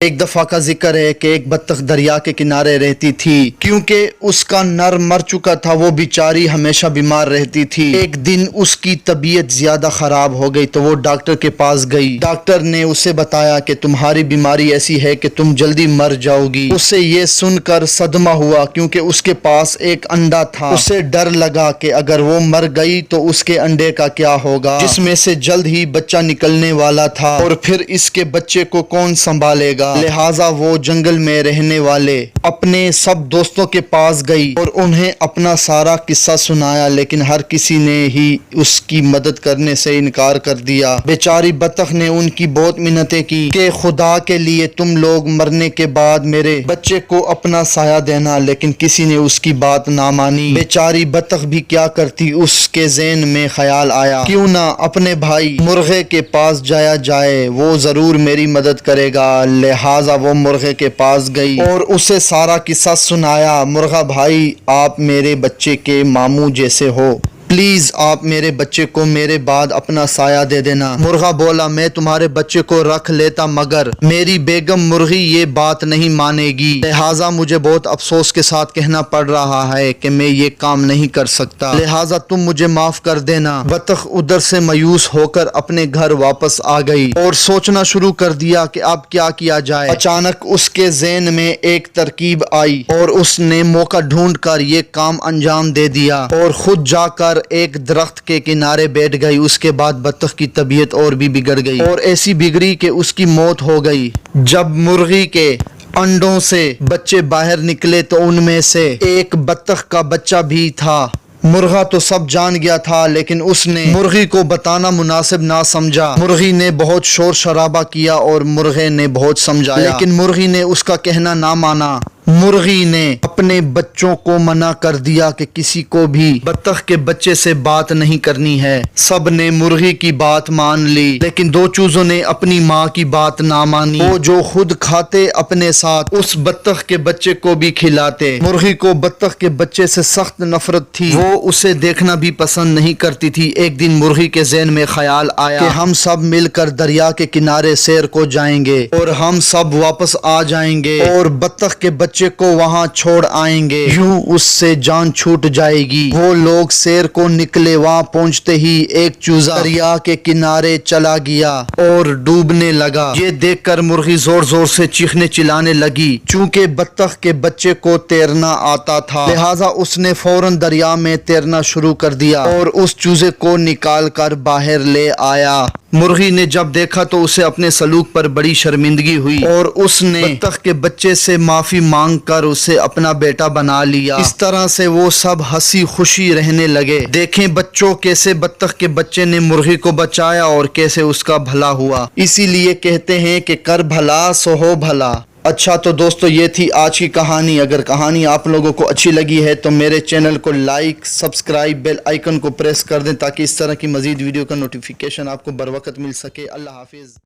ایک دفعہ کا ذکر ہے کہ ایک بطخ دریا کے کنارے رہتی تھی، کیونکہ اس کا نر مر چکا تھا، وہ بیچاری ہمیشہ بیمار رہتی تھی۔ ایک دن اس کی طبیعت زیادہ خراب ہو گئی تو وہ ڈاکٹر کے پاس گئی۔ ڈاکٹر نے اسے بتایا کہ تمہاری بیماری ایسی ہے کہ تم جلدی مر جاؤ گی۔ اسے یہ سن کر صدمہ ہوا، کیونکہ اس کے پاس ایک انڈا تھا۔ اسے ڈر لگا کہ اگر وہ مر گئی تو اس کے انڈے کا کیا ہوگا، جس میں سے جلد ہی بچہ نکلنے والا تھا، اور پھر اس کے بچے کو کون سنبھالے گا۔ لہٰذا وہ جنگل میں رہنے والے اپنے سب دوستوں کے پاس گئی اور انہیں اپنا سارا قصہ سنایا، لیکن ہر کسی نے ہی اس کی مدد کرنے سے انکار کر دیا۔ بیچاری بطخ نے ان کی بہت منتیں کی کہ خدا کے لیے تم لوگ مرنے کے بعد میرے بچے کو اپنا سایہ دینا، لیکن کسی نے اس کی بات نہ مانی۔ بیچاری بطخ بھی کیا کرتی، اس کے ذہن میں خیال آیا کیوں نہ اپنے بھائی مرغے کے پاس جایا جائے، وہ ضرور میری مدد کرے گا۔ لہٰذا وہ مرغے کے پاس گئی اور اسے سارا قصہ سنایا۔ مرغا بھائی، آپ میرے بچے کے ماموں جیسے ہو، پلیز آپ میرے بچے کو میرے بعد اپنا سایہ دے دینا۔ مرغا بولا، میں تمہارے بچے کو رکھ لیتا، مگر میری بیگم مرغی یہ بات نہیں مانے گی، لہٰذا مجھے بہت افسوس کے ساتھ کہنا پڑ رہا ہے کہ میں یہ کام نہیں کر سکتا، لہٰذا تم مجھے معاف کر دینا۔ بطخ ادھر سے مایوس ہو کر اپنے گھر واپس آ گئی اور سوچنا شروع کر دیا کہ اب کیا کیا جائے۔ اچانک اس کے ذہن میں ایک ترکیب آئی اور اس نے موقع ڈھونڈ کر یہ کام انجام دے دیا اور خود جا کر ایک درخت کے کنارے بیٹھ گئی۔ اس کے بعد بطخ کی طبیعت اور بھی بگڑ گئی اور ایسی بگڑی کہ اس کی موت ہو گئی۔ جب مرغی کے انڈوں سے بچے باہر نکلے تو ان میں سے ایک بطخ کا بچہ بھی تھا۔ مرغا تو سب جان گیا تھا، لیکن اس نے مرغی کو بتانا مناسب نہ سمجھا۔ مرغی نے بہت شور شرابہ کیا اور مرغے نے بہت سمجھایا، لیکن مرغی نے اس کا کہنا نہ مانا۔ مرغی نے اپنے بچوں کو منع کر دیا کہ کسی کو بھی بطخ کے بچے سے بات نہیں کرنی ہے۔ سب نے مرغی کی بات مان لی، لیکن دو چوزوں نے اپنی ماں کی بات نہ مانی۔ وہ جو خود کھاتے اپنے ساتھ اس بطخ کے بچے کو بھی کھلاتے۔ مرغی کو بطخ کے بچے سے سخت نفرت تھی، وہ اسے دیکھنا بھی پسند نہیں کرتی تھی۔ ایک دن مرغی کے ذہن میں خیال آیا کہ ہم سب مل کر دریا کے کنارے سیر کو جائیں گے اور ہم سب واپس آ جائیں گے اور بطخ کے بچے کو وہاں چھوڑ آئیں گے، یوں اس سے جان چھوٹ جائے گی۔ وہ لوگ سیر کو نکلے، وہاں پہنچتے ہی ایک چوزا دریا کے کنارے چلا گیا اور ڈوبنے لگا۔ یہ دیکھ کر مرغی زور زور سے چیخنے چلانے لگی۔ چونکہ بطخ کے بچے کو تیرنا آتا تھا، لہٰذا اس نے فوراً دریا میں تیرنا شروع کر دیا اور اس چوزے کو نکال کر باہر لے آیا۔ مرغی نے جب دیکھا تو اسے اپنے سلوک پر بڑی شرمندگی ہوئی اور اس نے بطخ کے بچے سے معافی مانگ کر اسے اپنا بیٹا بنا لیا۔ اس طرح سے وہ سب ہنسی خوشی رہنے لگے۔ دیکھیں بچوں، کیسے بطخ کے بچے نے مرغی کو بچایا اور کیسے اس کا بھلا ہوا۔ اسی لیے کہتے ہیں کہ کر بھلا سو ہو بھلا۔ اچھا تو دوستو، یہ تھی آج کی کہانی۔ اگر کہانی آپ لوگوں کو اچھی لگی ہے تو میرے چینل کو لائک، سبسکرائب، بیل آئیکن کو پریس کر دیں تاکہ اس طرح کی مزید ویڈیو کا نوٹیفیکیشن آپ کو بر وقت مل سکے۔ اللہ حافظ۔